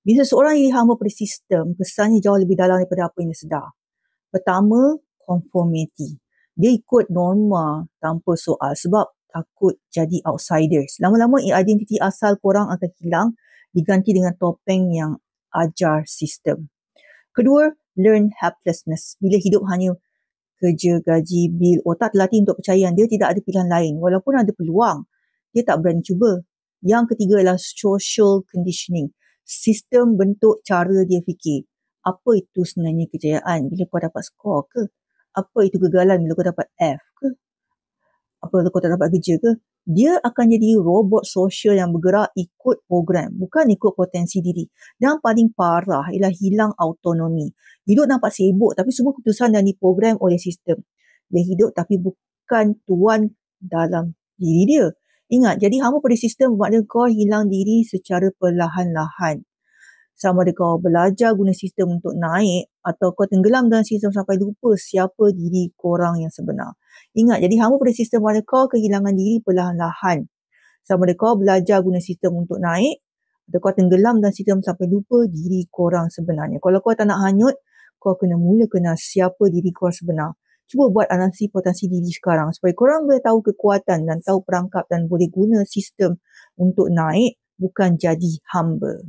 Bila seorang jadi hamba pada sistem, kesannya jauh lebih dalam daripada apa yang dia sedar. Pertama, conformity. Dia ikut norma tanpa soal sebab takut jadi outsiders. Lama-lama identiti asal korang akan hilang diganti dengan topeng yang ajar sistem. Kedua, learn helplessness. Bila hidup hanya kerja, gaji, bil, otak terlatih untuk percaya dia tidak ada pilihan lain. Walaupun ada peluang, dia tak berani cuba. Yang ketiga adalah social conditioning. Sistem bentuk cara dia fikir. Apa itu sebenarnya kejayaan bila kau dapat skor ke? Apa itu kegagalan bila kau dapat F ke? Apa kau tak dapat kerja ke? Dia akan jadi robot sosial yang bergerak ikut program, bukan ikut potensi diri. Dan paling parah ialah hilang autonomi. Hidup nampak sibuk tapi semua keputusan dah diprogram oleh sistem. Dia hidup tapi bukan tuan dalam diri dia. Ingat, jadi hamba pada sistem bermakna kau hilang diri secara perlahan-lahan. Sama ada kau belajar guna sistem untuk naik atau kau tenggelam dalam sistem sampai lupa siapa diri korang yang sebenar. Ingat, jadi hamba pada sistem bermakna kau kehilangan diri perlahan-lahan. Sama ada kau belajar guna sistem untuk naik atau kau tenggelam dalam sistem sampai lupa diri korang sebenarnya. Kalau kau tak nak hanyut, kau kena mula kenal siapa diri korang sebenar. Cuba buat analisis potensi diri sekarang supaya korang boleh tahu kekuatan dan tahu perangkap dan boleh guna sistem untuk naik, bukan jadi hamba.